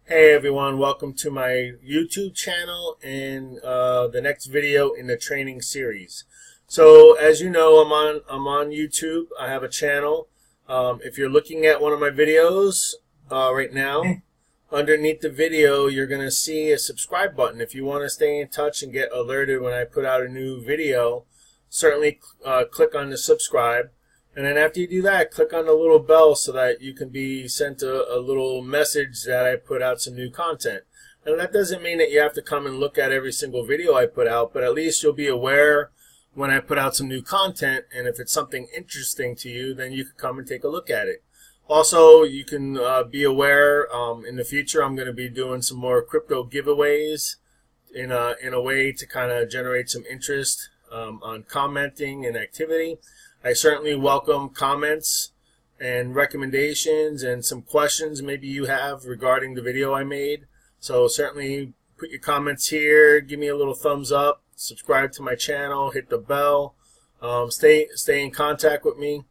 Hey everyone, welcome to my YouTube channel and the next video in the training series. So as you know, I'm on YouTube. I have a channel. If you're looking at one of my videos right now, underneath the video you're going to see a subscribe button. If you want to stay in touch and get alerted when I put out a new video, certainly click on the subscribe. And then after you do that, click on the little bell so that you can be sent a little message that I put out some new content. And that doesn't mean that you have to come and look at every single video I put out, but at least you'll be aware when I put out some new content. And if it's something interesting to you, then you can come and take a look at it. Also, you can be aware in the future I'm going to be doing some more crypto giveaways in a way to kind of generate some interest on commenting and activity. I certainly welcome comments and recommendations and some questions maybe you have regarding the video I made. So certainly put your comments here, give me a little thumbs up, subscribe to my channel, hit the bell, stay in contact with me.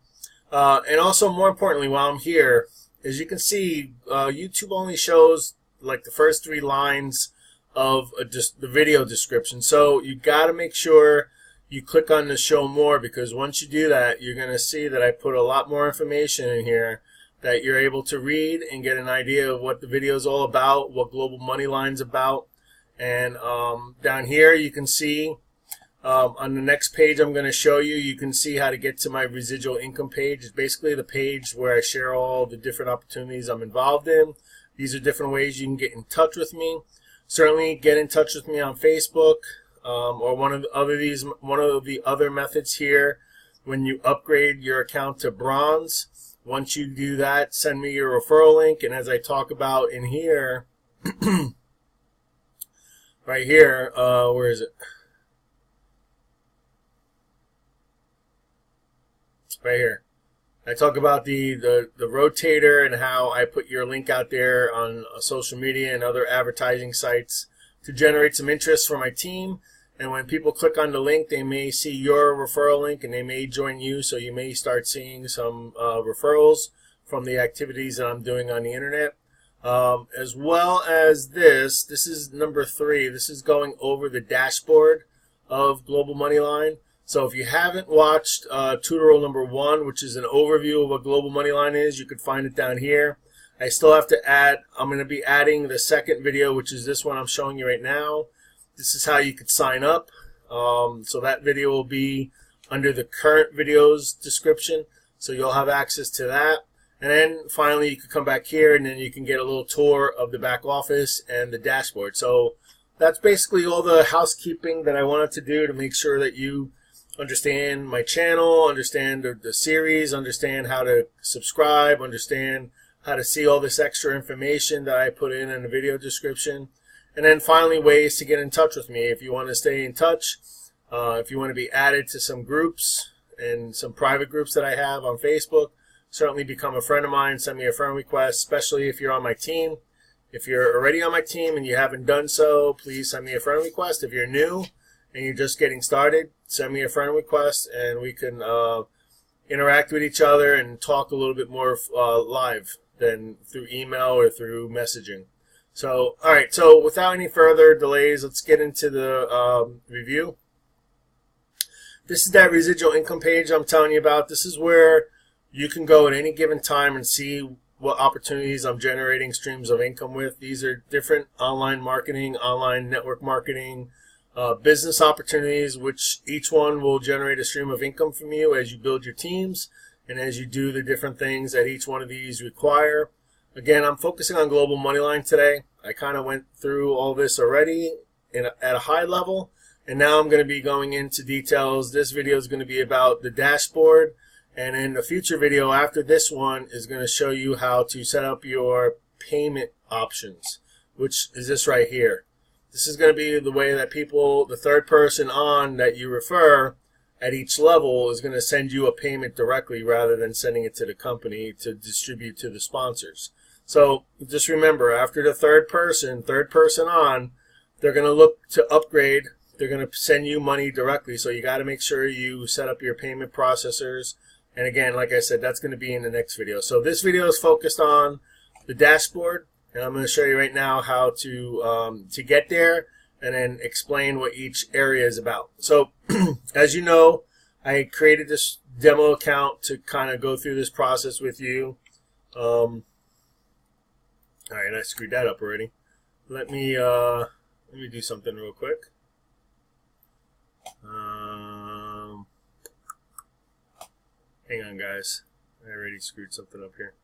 And also, more importantly, while I'm here, as you can see, YouTube only shows like the first 3 lines of the video description. So you got to make sure you click on the show more, because once you do that, you're going to see that I put a lot more information in here that you're able to read and get an idea of what the video is all about, what Global Moneyline's about. And down here you can see on the next page I'm going to show you, you can see how to get to my residual income page. It's basically the page where I share all the different opportunities I'm involved in. These are different ways you can get in touch with me. Certainly get in touch with me on Facebook. Or one of the other methods here, when you upgrade your account to bronze. Once you do that, send me your referral link, and as I talk about in here, right here, where is it? Right here. I talk about the rotator and how I put your link out there on social media and other advertising sites to generate some interest for my team. And when people click on the link, they may see your referral link and they may join you, so you may start seeing some referrals from the activities that I'm doing on the internet. As well as this is number 3. This is going over the dashboard of Global Moneyline. So if you haven't watched tutorial number 1, which is an overview of what Global Moneyline is, you could find it down here. I still have to add, I'm going to be adding the second video, which is this one I'm showing you right now. This is how you could sign up. So that video will be under the current video's description. So you'll have access to that. And then finally you can come back here and then you can get a little tour of the back office and the dashboard. So that's basically all the housekeeping that I wanted to do to make sure that you understand my channel, understand the series, understand how to subscribe, understand how to see all this extra information that I put in the video description. And then finally, ways to get in touch with me. If you want to stay in touch, if you want to be added to some groups and some private groups that I have on Facebook, certainly become a friend of mine, send me a friend request, especially if you're on my team. If you're already on my team and you haven't done so, please send me a friend request. If you're new and you're just getting started, send me a friend request and we can interact with each other and talk a little bit more live than through email or through messaging. So, all right, so without any further delays, let's get into the review. This is that residual income page I'm telling you about. This is where you can go at any given time and see what opportunities I'm generating streams of income with. These are different online marketing, online network marketing, business opportunities, which each one will generate a stream of income from you as you build your teams and as you do the different things that each one of these require. Again, I'm focusing on Global Moneyline today. I kind of went through all this already at a high level, and now I'm going to be going into details. This video is going to be about the dashboard, and in the future video after this one is going to show you how to set up your payment options, which is this right here. This is going to be the way that people, the third person on that you refer at each level, is going to send you a payment directly rather than sending it to the company to distribute to the sponsors. So just remember, after the third person on, they're going to look to upgrade. They're going to send you money directly. So you got to make sure you set up your payment processors. And again, like I said, that's going to be in the next video. So this video is focused on the dashboard. and I'm going to show you right now how to get there, and then explain what each area is about. So as you know, I created this demo account to kind of go through this process with you. All right, I screwed that up already. Let me do something real quick. Hang on, guys. I already screwed something up here.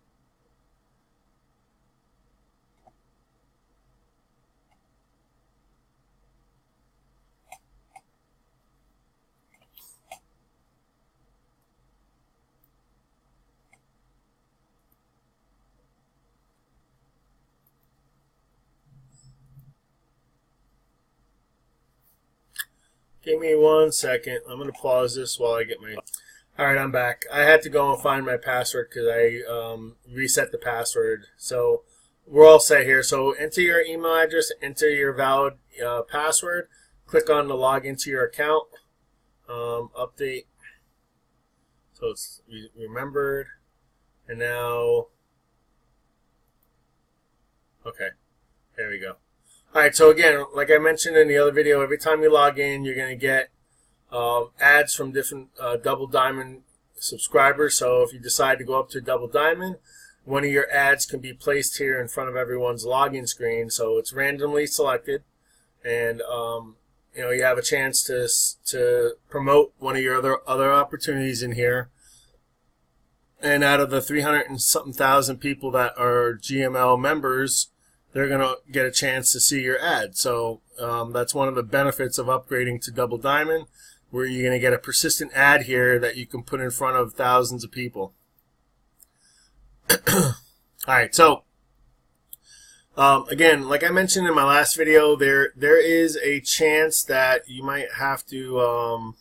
Give me 1 second. I'm going to pause this while I get my... Alright, I'm back. I had to go and find my password because I reset the password. So we're all set here. So enter your email address, enter your valid password, click on the log into your account, update. So it's remembered. And now, okay, there we go. Alright, so again, like I mentioned in the other video, every time you log in, you're going to get ads from different Double Diamond subscribers. So if you decide to go up to Double Diamond, one of your ads can be placed here in front of everyone's login screen. So it's randomly selected, and you know, you have a chance to promote one of your other opportunities in here. And out of the 300 and something thousand people that are GML members, they're going to get a chance to see your ad. So that's one of the benefits of upgrading to Double Diamond, where you're going to get a persistent ad here that you can put in front of thousands of people. Alright, so again, like I mentioned in my last video, there is a chance that you might have to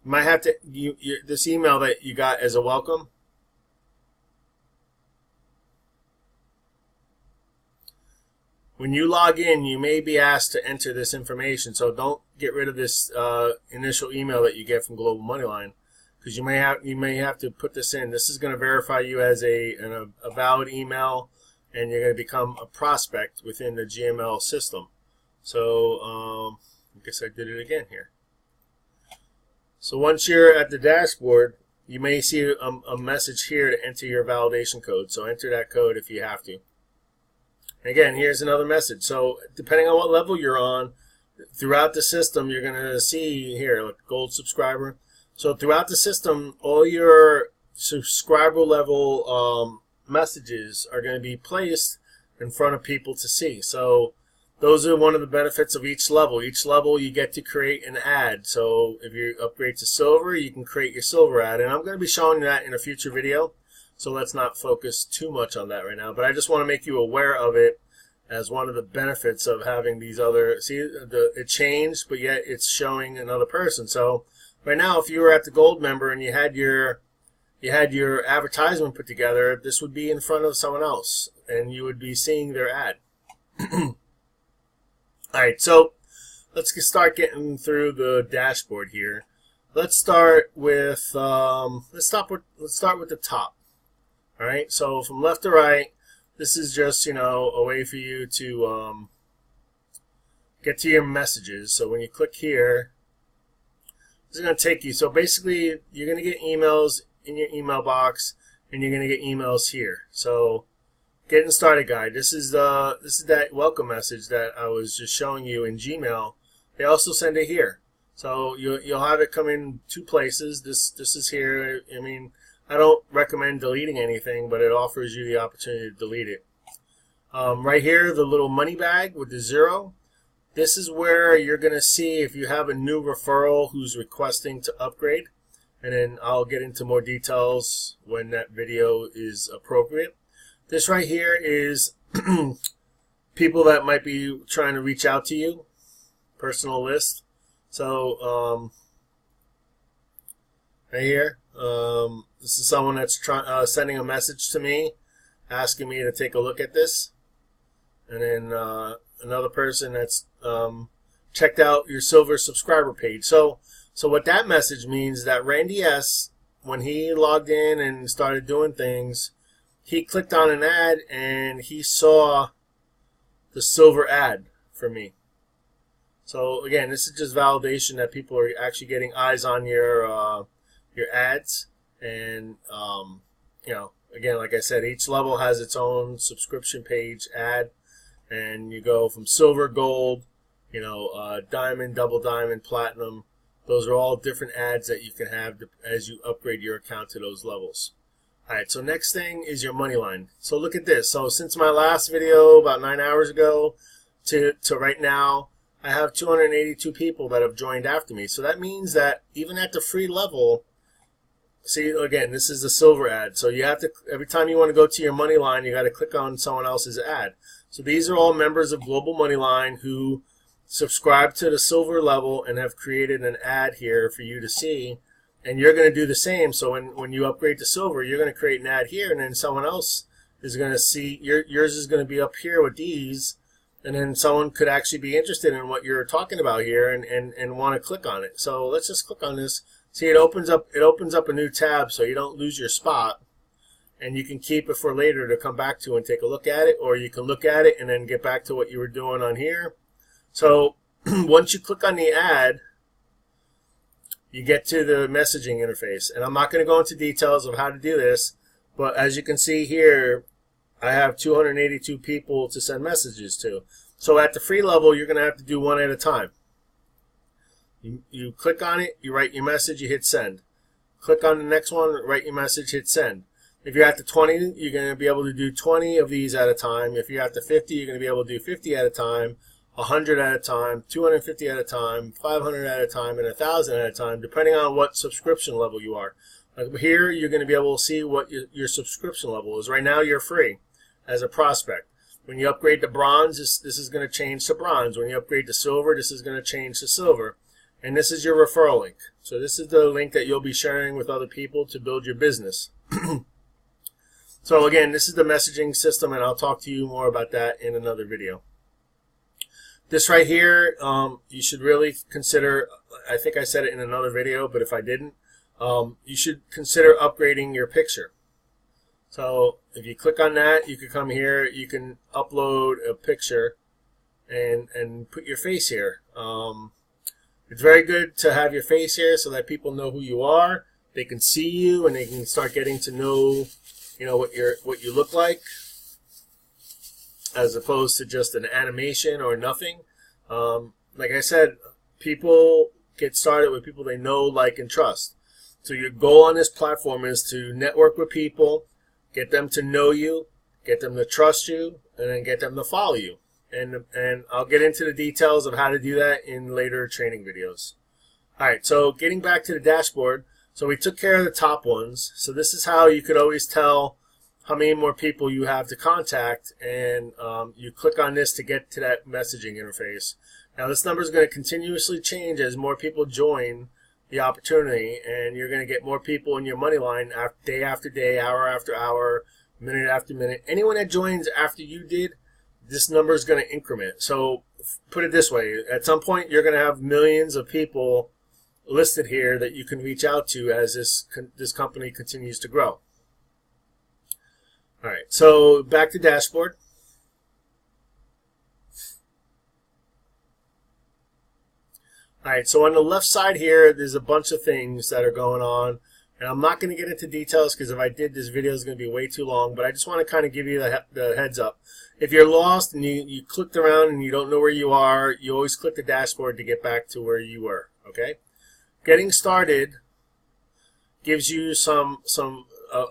this email that you got as a welcome, when you log in, you may be asked to enter this information. So don't get rid of this initial email that you get from Global Moneyline, because you may have to put this in. This is going to verify you as a valid email, and you're going to become a prospect within the GML system. So I guess I did it again here. So once you're at the dashboard, you may see a message here to enter your validation code. So enter that code if you have to. Again, here's another message. So depending on what level you're on, throughout the system, you're going to see here, like gold subscriber. So throughout the system, all your subscriber level messages are going to be placed in front of people to see. So those are one of the benefits of each level. Each level you get to create an ad. So if you upgrade to silver, you can create your silver ad. And I'm going to be showing that in a future video. So let's not focus too much on that right now. But I just want to make you aware of it as one of the benefits of having these other, see, it changed, but yet it's showing another person. So right now, if you were at the gold member and you had your advertisement put together, this would be in front of someone else, and you would be seeing their ad. All right, so let's start getting through the dashboard here. Let's start with let's start with the top. All right, so from left to right, this is just, you know, a way for you to get to your messages. So when you click here, this is going to take you. So basically, you're going to get emails in your email box, and you're going to get emails here. So getting started guide. This is that welcome message that I was just showing you in Gmail. They also send it here. So you'll have it come in two places. This is here. I mean, I don't recommend deleting anything, but it offers you the opportunity to delete it. Right here, the little money bag with the 0. This is where you're going to see if you have a new referral who's requesting to upgrade. And then I'll get into more details when that video is appropriate. This right here is people that might be trying to reach out to you. Personal list. So right here, this is someone that's sending a message to me, asking me to take a look at this. And then another person that's checked out your silver subscriber page. So what that message means is that Randy S., when he logged in and started doing things, he clicked on an ad and he saw the silver ad for me. So again, this is just validation that people are actually getting eyes on your ads. And you know, again, like I said, each level has its own subscription page ad, and you go from silver, gold, you know, diamond, double diamond, platinum. Those are all different ads that you can have as you upgrade your account to those levels. All right, so next thing is your money line. So look at this. So since my last video about 9 hours ago to right now, I have 282 people that have joined after me. So that means that even at the free level, see, again, this is the silver ad. So you have to, every time you want to go to your money line, you got to click on someone else's ad. So these are all members of Global Moneyline who subscribe to the silver level and have created an ad here for you to see. And you're going to do the same. So when you upgrade to silver, you're going to create an ad here, and then someone else is going to see, yours is going to be up here with these, and then someone could actually be interested in what you're talking about here and want to click on it. So let's just click on this. See, it opens up a new tab so you don't lose your spot, and you can keep it for later to come back to and take a look at it, or you can look at it and then get back to what you were doing on here. So once you click on the ad, you get to the messaging interface. And I'm not going to go into details of how to do this, but as you can see here, I have 282 people to send messages to. So at the free level, you're going to have to do one at a time. You click on it, you write your message, you hit send. Click on the next one, write your message, hit send. If you're at the 20, you're going to be able to do 20 of these at a time. If you're at the 50, you're going to be able to do 50 at a time. 100 at a time, 250 at a time, 500 at a time, and 1,000 at a time, depending on what subscription level you are. Here, you're going to be able to see what your subscription level is. Right now, you're free as a prospect. When you upgrade to bronze, this is going to change to bronze. When you upgrade to silver, this is going to change to silver. And this is your referral link. So this is the link that you'll be sharing with other people to build your business. So again, this is the messaging system, and I'll talk to you more about that in another video. This right here, you should really consider, I think I said it in another video, but if I didn't, you should consider upgrading your picture. So if you click on that, you can come here, you can upload a picture and put your face here. It's very good to have your face here so that people know who you are. They can see you and they can start getting to know, you know, what you look like, as opposed to just an animation or nothing. Like I said, people get started with people they know, like, and trust. So your goal on this platform is to network with people, get them to know you, get them to trust you, and then get them to follow you. And I'll get into the details of how to do that in later training videos. All right, so getting back to the dashboard, so we took care of the top ones. So this is how you could always tell how many more people you have to contact, and you click on this to get to that messaging interface. Now this number is going to continuously change as more people join the opportunity, and you're going to get more people in your money line day after day, hour after hour, minute after minute. Anyone that joins after you did, this number is going to increment. So put it this way, at some point you're going to have millions of people listed here that you can reach out to as this company continues to grow. All right, so back to dashboard. All right, so on the left side here, there's a bunch of things that are going on, and I'm not going to get into details because if I did, this video is going to be way too long, but I just want to kind of give you the heads up. If you're lost and you clicked around and you don't know where you are, you always click the dashboard to get back to where you were, okay? Getting started gives you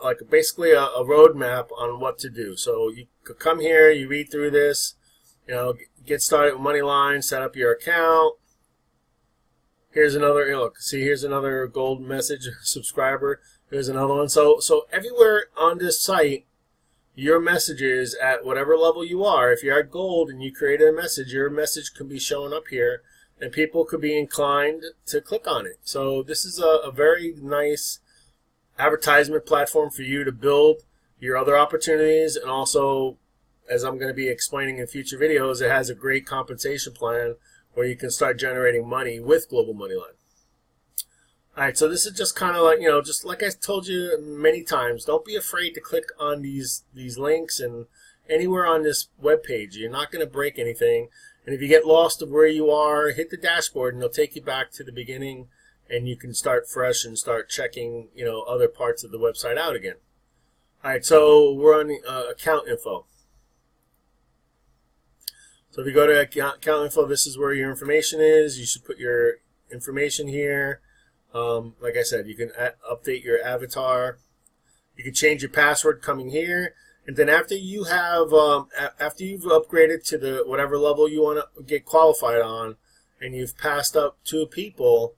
like basically a roadmap on what to do. So you could come here, you read through this, you know, get started with Moneyline, set up your account. Here's another, look, see, here's another gold message subscriber. Here's another one. So everywhere on this site, your messages at whatever level you are, if you're at gold and you created a message, your message can be showing up here, and people could be inclined to click on it. So this is a very nice advertisement platform for you to build your other opportunities, and also, as I'm going to be explaining in future videos, it has a great compensation plan where you can start generating money with Global Moneyline. All right, so this is just kind of like, just like I told you many times, don't be afraid to click on these links and anywhere on this web page. You're not going to break anything. And if you get lost of where you are, hit the dashboard and they'll take you back to the beginning and you can start fresh and start checking, other parts of the website out again. All right, so we're on account info. So if you go to account info, this is where your information is. You should put your information here. Like I said, you can update your avatar. You can change your password coming here, and then after you have after you've upgraded to the whatever level you want to get qualified on, and you've passed up 2 people,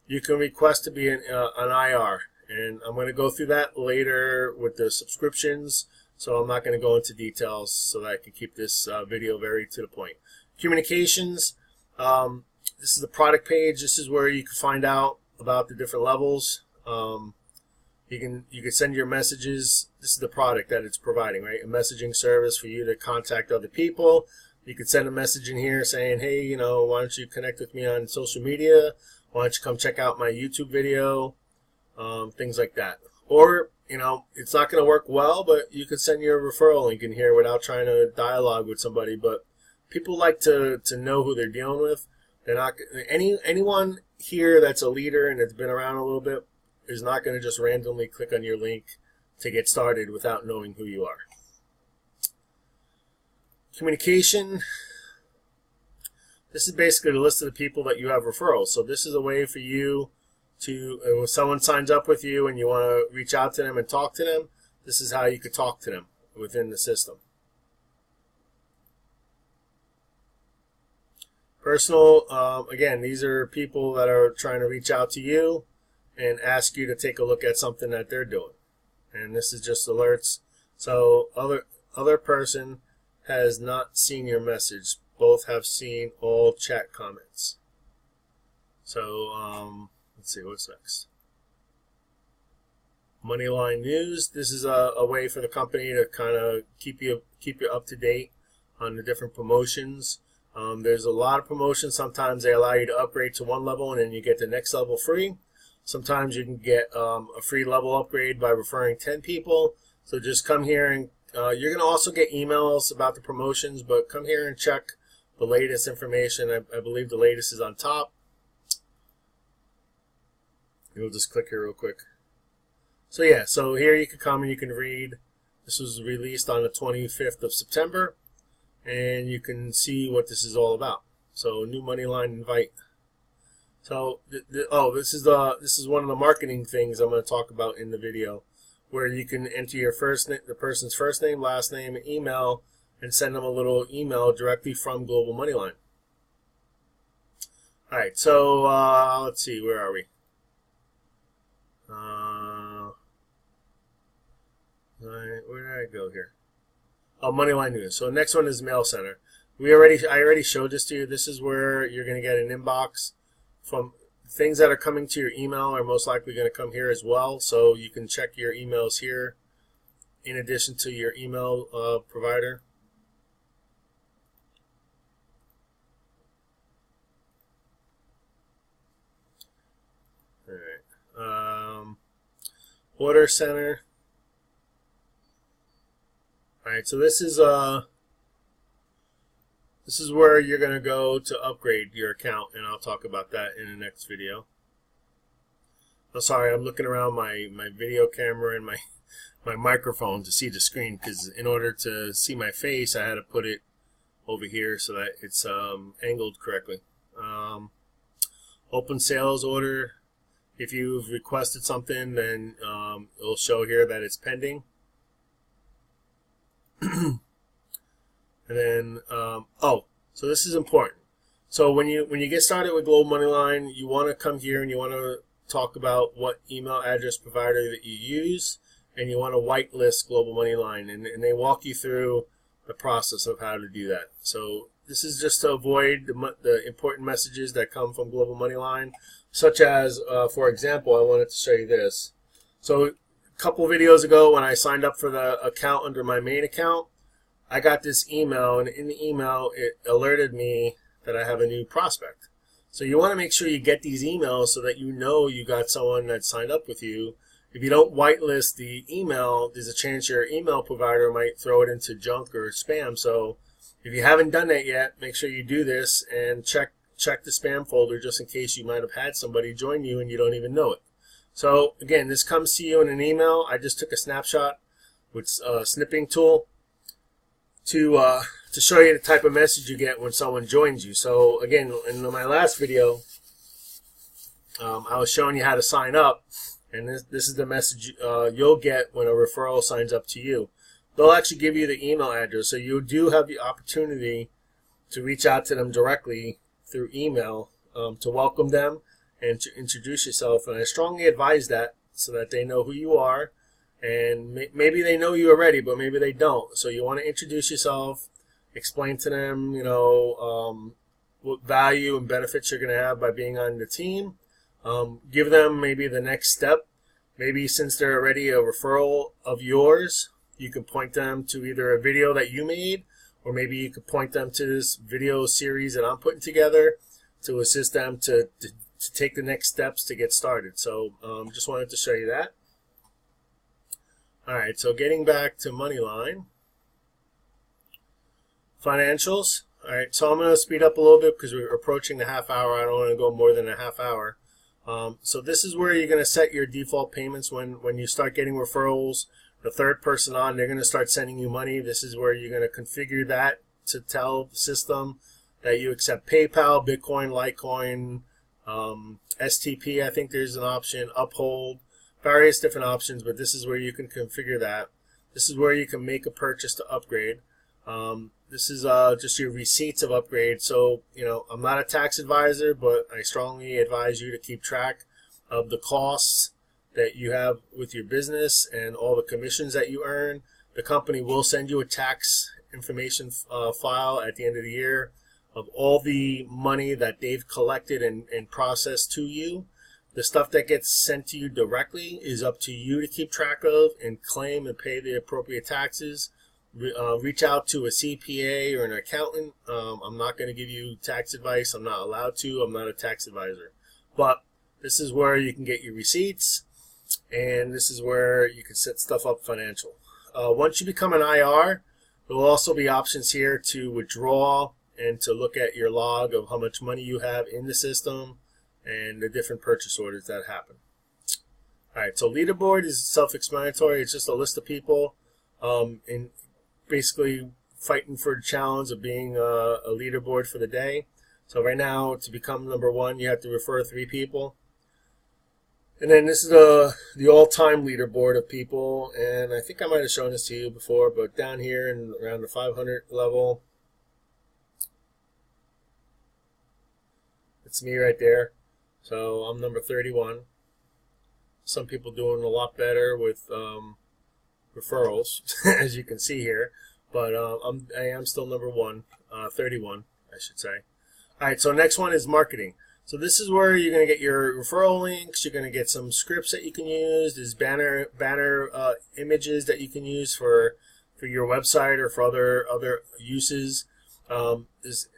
you can request to be an IR. And I'm going to go through that later with the subscriptions, so I'm not going to go into details so that I can keep this video very to the point. Communications. This is the product page. This is where you can find out about the different levels. You can send your messages. This is the product that it's providing, right? A messaging service for you to contact other people. You could send a message in here saying, hey, why don't you connect with me on social media? Why don't you come check out my YouTube video? Things like that. Or, it's not going to work well, but you could send your referral link in here without trying to dialogue with somebody. But people like to know who they're dealing with. They're not anyone here that's a leader and that's been around a little bit is not going to just randomly click on your link to get started without knowing who you are. Communication. This is basically the list of the people that you have referrals. So this is a way for you to, when someone signs up with you and you want to reach out to them and talk to them, this is how you could talk to them within the system. Personal, again, these are people that are trying to reach out to you and ask you to take a look at something that they're doing. And this is just alerts. So other person has not seen your message. Both have seen all chat comments. So let's see what's next. Moneyline news. This is a way for the company to kind of keep you up to date on the different promotions. There's a lot of promotions. Sometimes they allow you to upgrade to one level and then you get the next level free. Sometimes you can get a free level upgrade by referring 10 people. So just come here and you're going to also get emails about the promotions, but come here and check the latest information. I believe the latest is on top. We'll just click here real quick. So yeah, so here you can come and you can read. This was released on the 25th of September. And you can see what this is all about. So new Moneyline invite. So this is one of the marketing things I'm going to talk about in the video, where you can enter your the person's first name, last name, and email, and send them a little email directly from Global Moneyline. All right, so let's see, where are we? Where did I go here? Oh, Moneyline News. So next one is Mail Center. I already showed this to you. This is where you're going to get an inbox from things that are coming to your email are most likely going to come here as well. So you can check your emails here in addition to your email provider. All right. Order Center. All right, so this is where you're going to go to upgrade your account, and I'll talk about that in the next video. Oh, sorry, I'm looking around my video camera and my microphone to see the screen, because in order to see my face, I had to put it over here so that it's angled correctly. Open sales order. If you've requested something, then it'll show here that it's pending. And then, so this is important. So when you get started with Global Moneyline, you want to come here and you want to talk about what email address provider that you use, and you want to whitelist Global Moneyline, and they walk you through the process of how to do that. So this is just to avoid the important messages that come from Global Moneyline, such as, for example, I wanted to show you this. So a couple videos ago, when I signed up for the account under my main account, I got this email, and in the email it alerted me that I have a new prospect. So you want to make sure you get these emails so that you know you got someone that signed up with you. If you don't whitelist the email, there's a chance your email provider might throw it into junk or spam. So if you haven't done that yet, make sure you do this and check the spam folder just in case you might have had somebody join you and you don't even know it. So again, this comes to you in an email. I just took a snapshot with a snipping tool to show you the type of message you get when someone joins you. So again, in my last video, I was showing you how to sign up, and this is the message you'll get when a referral signs up to you. They'll actually give you the email address, so you do have the opportunity to reach out to them directly through email to welcome them and to introduce yourself. And I strongly advise that so that they know who you are. And maybe they know you already, but maybe they don't. So you want to introduce yourself, explain to them, what value and benefits you're going to have by being on the team. Give them maybe the next step. Maybe since they're already a referral of yours, you can point them to either a video that you made, or maybe you could point them to this video series that I'm putting together to assist them to take the next steps to get started. So just wanted to show you that. All right, so getting back to Moneyline. Financials. All right, so I'm going to speed up a little bit because we're approaching the half hour. I don't want to go more than a half hour. So this is where you're going to set your default payments when you start getting referrals. The third person on, they're going to start sending you money. This is where you're going to configure that to tell the system that you accept PayPal, Bitcoin, Litecoin, STP. I think there's an option, Uphold, various different options, but this is where you can configure that. This is where you can make a purchase to upgrade. This is just your receipts of upgrade. So, I'm not a tax advisor, but I strongly advise you to keep track of the costs that you have with your business and all the commissions that you earn. The company will send you a tax information file at the end of the year of all the money that they've collected and processed to you. The stuff that gets sent to you directly is up to you to keep track of and claim and pay the appropriate taxes. Reach out to a CPA or an accountant. I'm not going to give you tax advice. I'm not allowed to. I'm not a tax advisor. But this is where you can get your receipts, and this is where you can set stuff up financial. Once you become an IR, there will also be options here to withdraw and to look at your log of how much money you have in the system and the different purchase orders that happen. All right, so leaderboard is self-explanatory. It's just a list of people in basically fighting for the challenge of being a leaderboard for the day. So right now, to become number one, you have to refer 3 people. And then this is the all-time leaderboard of people, and I think I might have shown this to you before, but down here and around the 500 level, it's me right there. So I'm number 31. Some people doing a lot better with referrals, as you can see here, but I am still number 31, I should say. All right, so next one is marketing. So this is where you're going to get your referral links. You're going to get some scripts that you can use. There's banner images that you can use for your website or for other uses. There's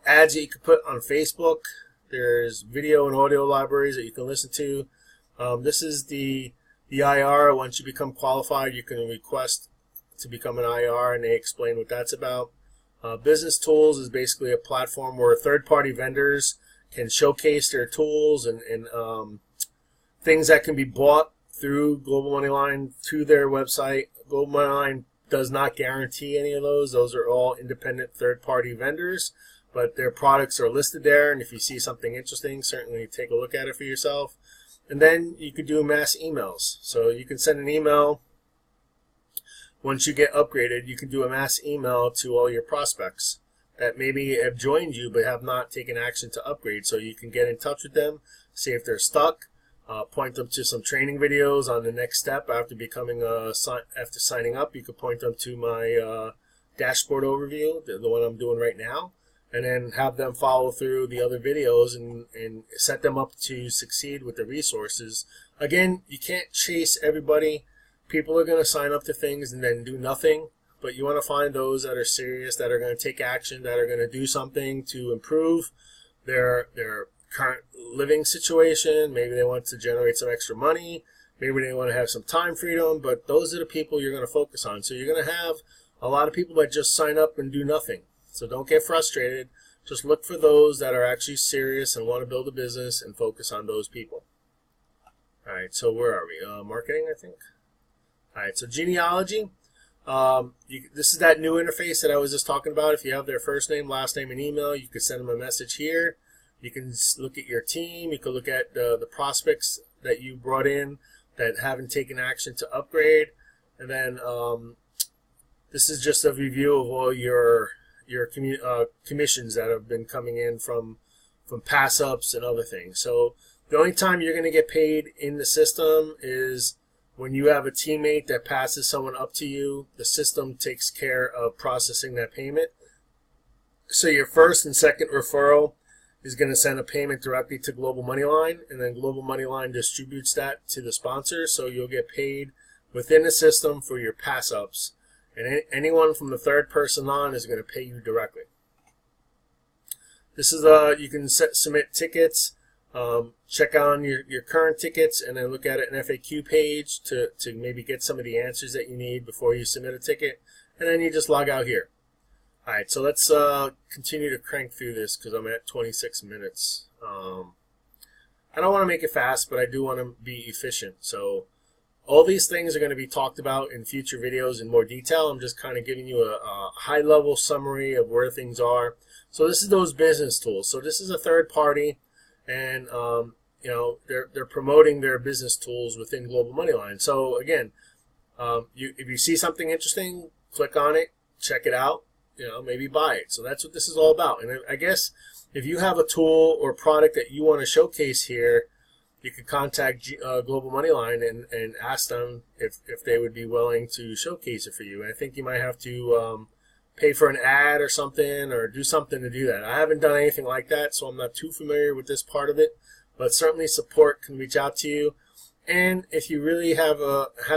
ads that you can put on Facebook. There's video and audio libraries that you can listen to. This is the IR. Once you become qualified, you can request to become an IR, and they explain what that's about. Business Tools is basically a platform where third-party vendors can showcase their tools and things that can be bought through Global Moneyline to their website. Global Moneyline does not guarantee any of those. Those are all independent third-party vendors, but their products are listed there, and if you see something interesting, certainly take a look at it for yourself. And then you could do mass emails. So you can send an email. Once you get upgraded, you can do a mass email to all your prospects that maybe have joined you but have not taken action to upgrade. So you can get in touch with them, see if they're stuck, point them to some training videos on the next step after after signing up. You could point them to my dashboard overview, the one I'm doing right now, and then have them follow through the other videos and set them up to succeed with the resources. Again, you can't chase everybody. People are going to sign up to things and then do nothing. But you want to find those that are serious, that are going to take action, that are going to do something to improve their current living situation. Maybe they want to generate some extra money. Maybe they want to have some time freedom. But those are the people you're going to focus on. So you're going to have a lot of people that just sign up and do nothing. So don't get frustrated. Just look for those that are actually serious and want to build a business and focus on those people. All right, so where are we? Marketing, I think. All right, so genealogy. This is that new interface that I was just talking about. If you have their first name, last name, and email, you can send them a message here. You can look at your team. You can look at the prospects that you brought in that haven't taken action to upgrade. And then this is just a review of all your commissions that have been coming in from pass-ups and other things. So the only time you're going to get paid in the system is when you have a teammate that passes someone up to you. The system takes care of processing that payment. So your first and second referral is going to send a payment directly to Global Moneyline, and then Global Moneyline distributes that to the sponsor. So you'll get paid within the system for your pass-ups. And anyone from the third person on is going to pay you directly. This is you can submit tickets, check on your current tickets, and then look at an FAQ page to maybe get some of the answers that you need before you submit a ticket. And then you just log out here. All right, so let's continue to crank through this because I'm at 26 minutes. I don't want to make it fast, but I do want to be efficient. So all these things are going to be talked about in future videos in more detail. I'm just kind of giving you a high-level summary of where things are. So this is those business tools. So this is a third party, and you know, they're promoting their business tools within Global Moneyline. So again, if you see something interesting, click on it, check it out. You know, maybe buy it. So that's what this is all about. And I guess if you have a tool or product that you want to showcase here, you could contact Global Moneyline and ask them if they would be willing to showcase it for you. And I think you might have to pay for an ad or something, or do something to do that. I haven't done anything like that, so I'm not too familiar with this part of it. But certainly support can reach out to you. And if you really have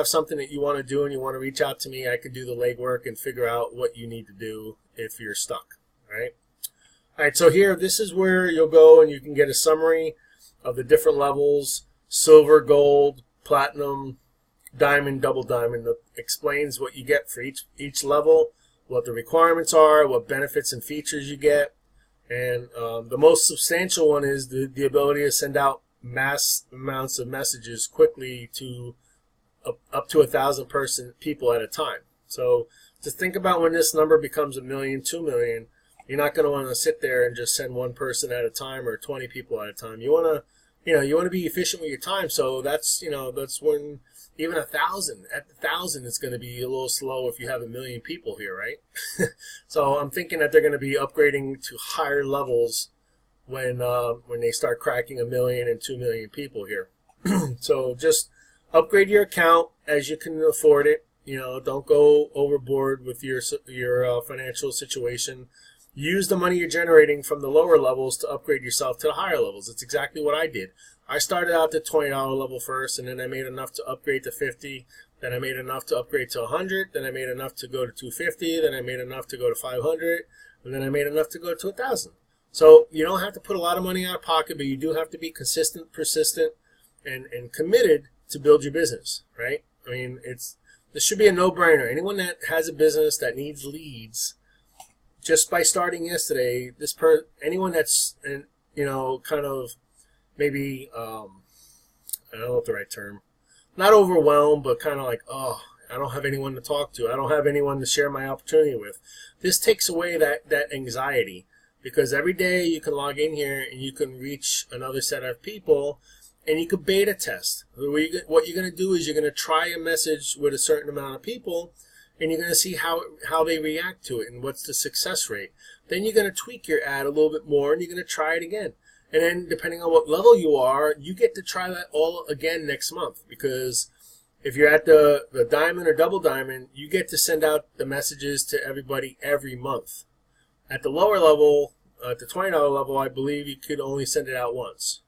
something that you want to do and you want to reach out to me, I could do the legwork and figure out what you need to do if you're stuck. All right, so here, this is where you'll go and you can get a summary of the different levels: silver, gold, platinum, diamond, double diamond. That explains what you get for each level, what the requirements are, what benefits and features you get. And the most substantial one is the ability to send out mass amounts of messages quickly to up to 1,000 people at a time. So just think about when this number becomes 1 million, 2 million, you're not going to want to sit there and just send one person at a time or 20 people at a time. You want to be efficient with your time. So that's when even 1,000, at 1,000 it's going to be a little slow if you have 1 million people here, right? So I'm thinking that they're going to be upgrading to higher levels when they start cracking 1 million and 2 million people here. So just upgrade your account as you can afford it. You know, don't go overboard with your financial situation. Use the money you're generating from the lower levels to upgrade yourself to the higher levels. It's exactly what I did. I started out at the $20 level first, and then I made enough to upgrade to 50. Then I made enough to upgrade to 100. Then I made enough to go to 250. Then I made enough to go to 500. And then I made enough to go to 1,000. So you don't have to put a lot of money out of pocket, but you do have to be consistent, persistent, and committed to build your business, right? I mean, this should be a no-brainer. Anyone that has a business that needs leads, just by starting yesterday, anyone that's kind of maybe I don't know what the right term, not overwhelmed, but kind of like, oh, I don't have anyone to talk to. I don't have anyone to share my opportunity with. This takes away that anxiety. Because every day you can log in here and you can reach another set of people, and you can beta test. What you're going to do is you're going to try a message with a certain amount of people, and you're going to see how they react to it and what's the success rate. Then you're going to tweak your ad a little bit more, and you're going to try it again. And then depending on what level you are, you get to try that all again next month. Because if you're at the diamond or double diamond, you get to send out the messages to everybody every month. At the lower level, at the $20 level, I believe you could only send it out once.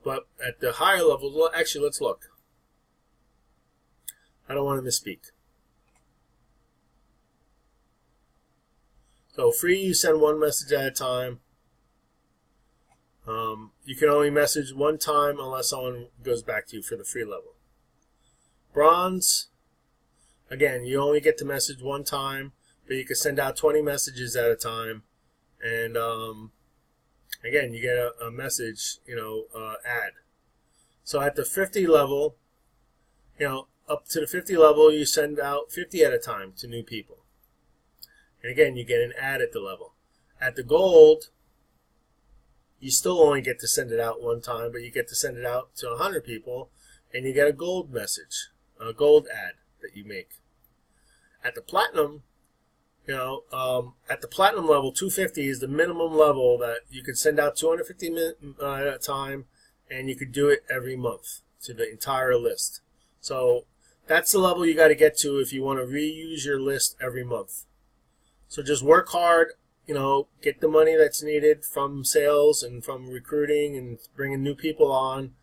But at the higher level, well, actually, let's look. I don't want to misspeak. So free, you send one message at a time. You can only message one time unless someone goes back to you for the free level. Bronze, again, you only get to message one time, but you can send out 20 messages at a time. And again, you get a message, ad. So at the 50 level, up to the 50 level, you send out 50 at a time to new people. And again, you get an ad at the level. At the gold, you still only get to send it out one time, but you get to send it out to 100 people, and you get a gold message, a gold ad that you make. At the platinum, at the platinum level, 250 is the minimum level that you could send out 250 at a time, and you could do it every month to the entire list. So that's the level you got to get to if you want to reuse your list every month. So just work hard, get the money that's needed from sales and from recruiting and bringing new people on,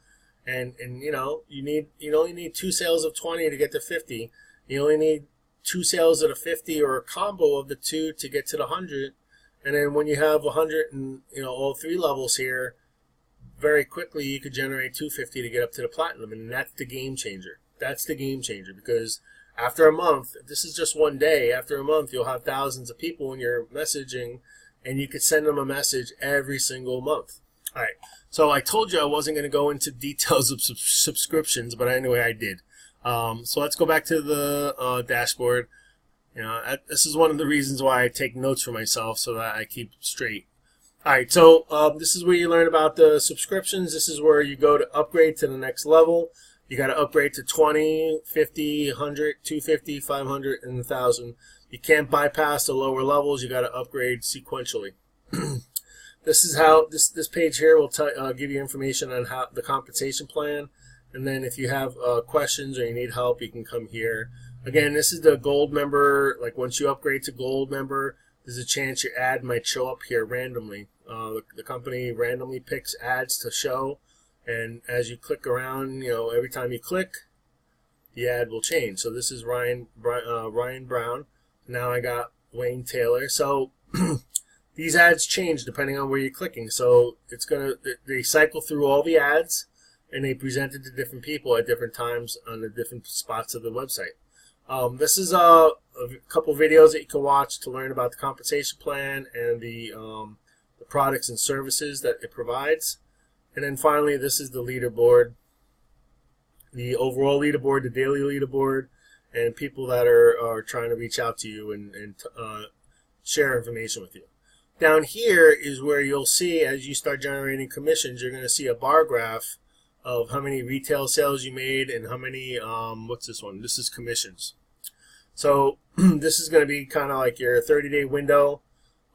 and you only need 2 sales of 20 to get to 50. You only need 2 sales at a 50 or a combo of the 2 to get to the 100. And then when you have 100 and all 3 levels here, very quickly you could generate 250 to get up to the platinum, and that's the game changer. That's the game changer, because after a month, this is just one day, after a month you'll have thousands of people in your messaging, and you could send them a message every single month. All right, so I told you I wasn't going to go into details of subscriptions, but anyway I did. So let's go back to the dashboard. This is one of the reasons why I take notes for myself, so that I keep straight. All right, so this is where you learn about the subscriptions. This is where you go to upgrade to the next level. You got to upgrade to 20, 50, 100, 250, 500, and 1,000. You can't bypass the lower levels. You got to upgrade sequentially. This is how this page here will give you information on how the compensation plan. And then if you have questions or you need help, you can come here. Again, this is the gold member. Like once you upgrade to gold member, there's a chance your ad might show up here randomly. The company randomly picks ads to show. And as you click around, every time you click, the ad will change. So this is Ryan Brown. Now I got Wayne Taylor. So these ads change depending on where you're clicking. So they cycle through all the ads, and they present it to different people at different times on the different spots of the website. This is a couple videos that you can watch to learn about the compensation plan and the products and services that it provides. And then finally, this is the leaderboard, the overall leaderboard, the daily leaderboard, and people that are trying to reach out to you and share information with you. Down here is where you'll see, as you start generating commissions, you're going to see a bar graph of how many retail sales you made and how many, what's this one? This is commissions. So this is going to be kind of like your 30-day window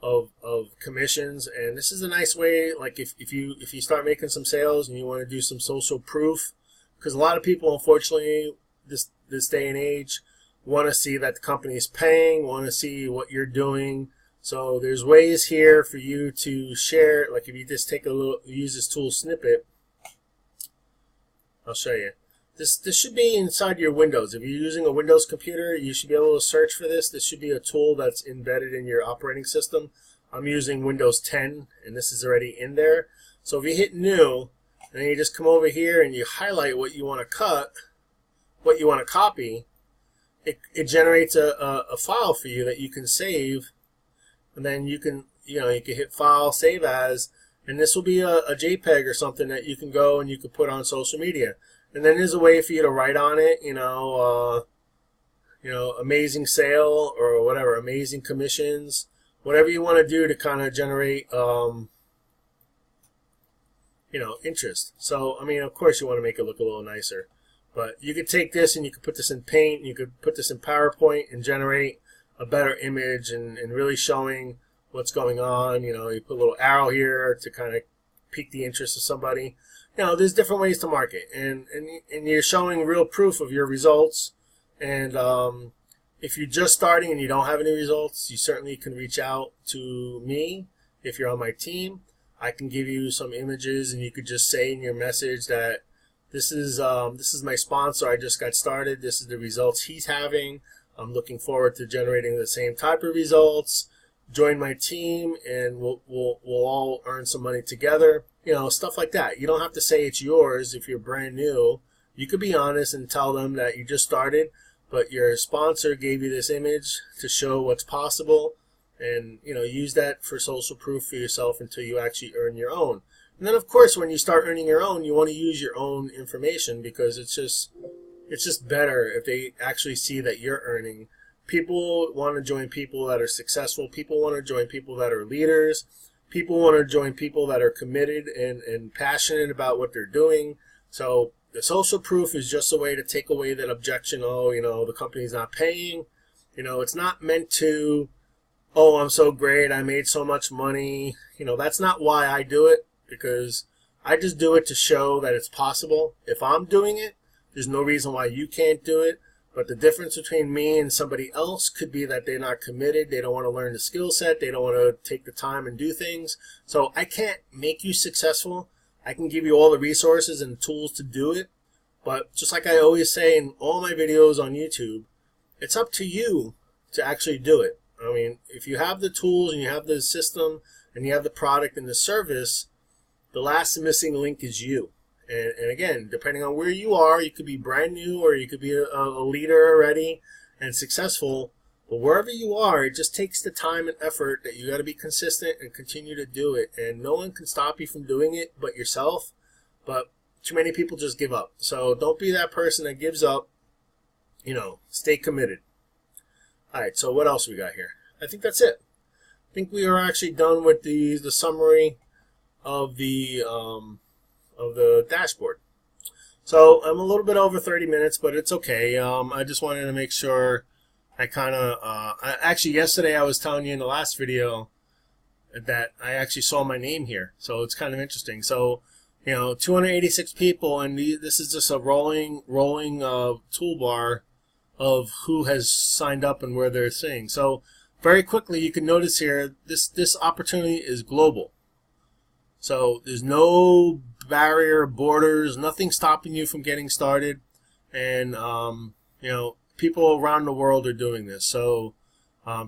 of commissions, and this is a nice way, like if you start making some sales and you want to do some social proof, because a lot of people, unfortunately, this day and age, want to see that the company is paying, want to see what you're doing. So there's ways here for you to share. Like if you just take use this tool snippet, I'll show you. This should be inside your Windows. If you're using a Windows computer, you should be able to search for this. This should be a tool that's embedded in your operating system. I'm using Windows 10, and this is already in there. So if you hit New, and then you just come over here and you highlight what you want to cut, what you want to copy, it generates a file for you that you can save, and then you can hit File, Save As, and this will be a JPEG or something that you can go and you can put on social media. And then there's a way for you to write on it, amazing sale or whatever, amazing commissions, whatever you want to do to kind of generate, interest. So, I mean, of course you want to make it look a little nicer. But you could take this and you could put this in Paint, you could put this in PowerPoint and generate a better image and really showing what's going on. You put a little arrow here to kind of pique the interest of somebody. There's different ways to market, and you're showing real proof of your results. And if you're just starting and you don't have any results, you certainly can reach out to me. If you're on my team, I can give you some images, and you could just say in your message that this is my sponsor. I just got started. This is the results he's having. I'm looking forward to generating the same type of results. join my team, and we'll all earn some money together. You know, stuff like that. You don't have to say it's yours if you're brand new. You could be honest and tell them that you just started, but your sponsor gave you this image to show what's possible, and you know, use that for social proof for yourself until you actually earn your own. And then of course when you start earning your own, you want to use your own information, because it's just better if they actually see that you're earning. People want to join people that are successful. People want to join people that are leaders. People want to join people that are committed and passionate about what they're doing. So the social proof is just a way to take away that objection. Oh, you know, the company's not paying. You know, it's not meant to, oh, I'm so great, I made so much money. You know, that's not why I do it, because I just do it to show that it's possible. If I'm doing it, there's no reason why you can't do it. But the difference between me and somebody else could be that they're not committed. They don't want to learn the skill set. They don't want to take the time and do things. So I can't make you successful. I can give you all the resources and tools to do it. But just like I always say in all my videos on YouTube, it's up to you to actually do it. I mean, if you have the tools and you have the system and you have the product and the service, the last missing link is you. And again, depending on where you are, you could be brand new or you could be a leader already and successful. But wherever you are, it just takes the time and effort that you got to be consistent and continue to do it. And no one can stop you from doing it but yourself. But too many people just give up. So don't be that person that gives up. You know, stay committed. All right, so what else we got here? I think that's it. I think we are actually done with the summary of the dashboard. So I'm a little bit over 30 minutes, but it's okay. I just wanted to make sure I kind of, actually yesterday I was telling you in the last video that I actually saw my name here. So it's kind of interesting. So, you know, 286 people, and this is just a rolling toolbar of who has signed up and where they're seeing. So very quickly you can notice here, this opportunity is global. So there's no barrier, borders, nothing stopping you from getting started. And, you know, people around the world are doing this. So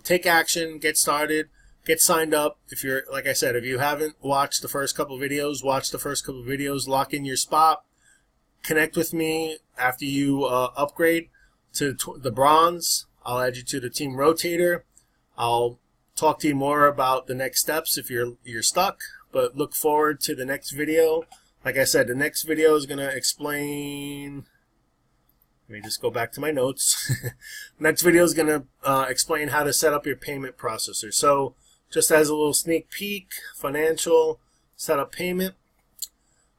take action, get started, get signed up. If you're, like I said, if you haven't watched the first couple of videos, watch the first couple of videos, lock in your spot, connect with me after you upgrade to the bronze. I'll add you to the team rotator. I'll talk to you more about the next steps if you're stuck. But look forward to the next video. Like I said, the next video is going to explain, let me just go back to my notes. Next video is going to explain how to set up your payment processor. So just as a little sneak peek, financial, set up payment.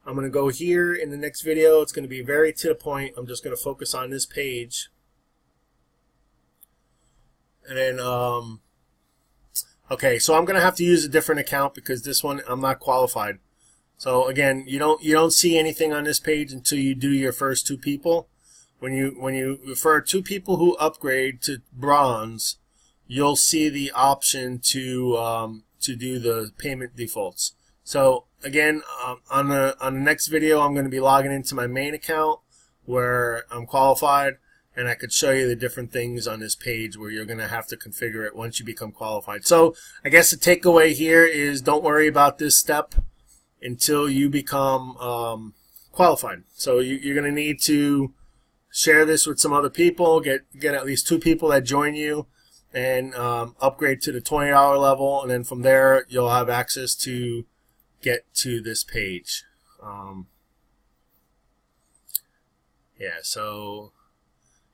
I'm going to go here in the next video. It's going to be very to the point. I'm just going to focus on this page. And then, okay, so I'm going to have to use a different account because this one I'm not qualified. So again, you don't see anything on this page until you do your first two people. When you refer two people who upgrade to bronze, you'll see the option to do the payment defaults. So again, on the next video, I'm going to be logging into my main account where I'm qualified, and I could show you the different things on this page where you're going to have to configure it once you become qualified. So I guess the takeaway here is don't worry about this step until you become qualified. So you're going to need to share this with some other people, get at least two people that join you, and upgrade to the $20 level, and then from there you'll have access to get to this page.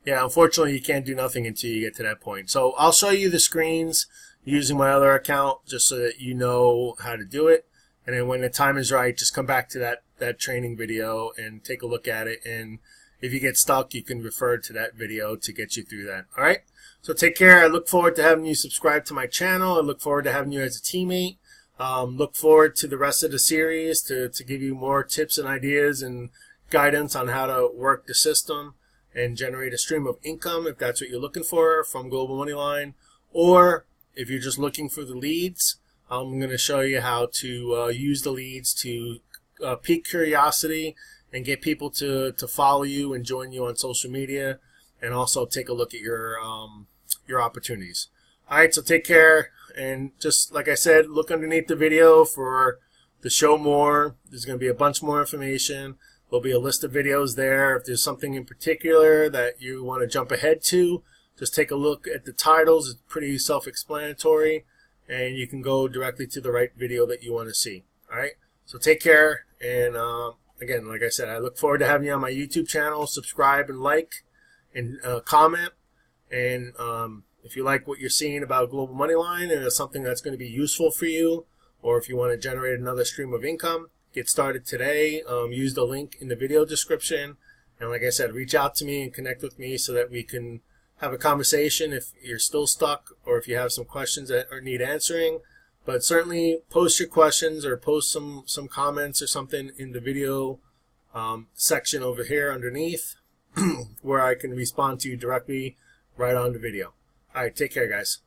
Yeah, unfortunately you can't do nothing until you get to that point. So I'll show you the screens using my other account just so that you know how to do it. And then when the time is right, just come back to that training video and take a look at it. And if you get stuck, you can refer to that video to get you through that. All right? So take care. I look forward to having you subscribe to my channel. I look forward to having you as a teammate. Look forward to the rest of the series to give you more tips and ideas and guidance on how to work the system and generate a stream of income if that's what you're looking for from Global Moneyline. Or if you're just looking for the leads, I'm going to show you how to use the leads to pique curiosity and get people to follow you and join you on social media, and also take a look at your opportunities. All right, so take care. And just like I said, look underneath the video for the show more. There's going to be a bunch more information. There'll be a list of videos there. If there's something in particular that you want to jump ahead to, just take a look at the titles. It's pretty self-explanatory, and you can go directly to the right video that you want to see. All right, so take care. And again, like I said, I look forward to having you on my YouTube channel. Subscribe and like and comment. And if you like what you're seeing about Global Moneyline and it's something that's going to be useful for you, or if you want to generate another stream of income, get started today. Use the link in the video description. And like I said, reach out to me and connect with me so that we can have a conversation if you're still stuck or if you have some questions that need answering. But certainly post your questions or post some comments or something in the video section over here underneath where I can respond to you directly right on the video. All right, take care, guys.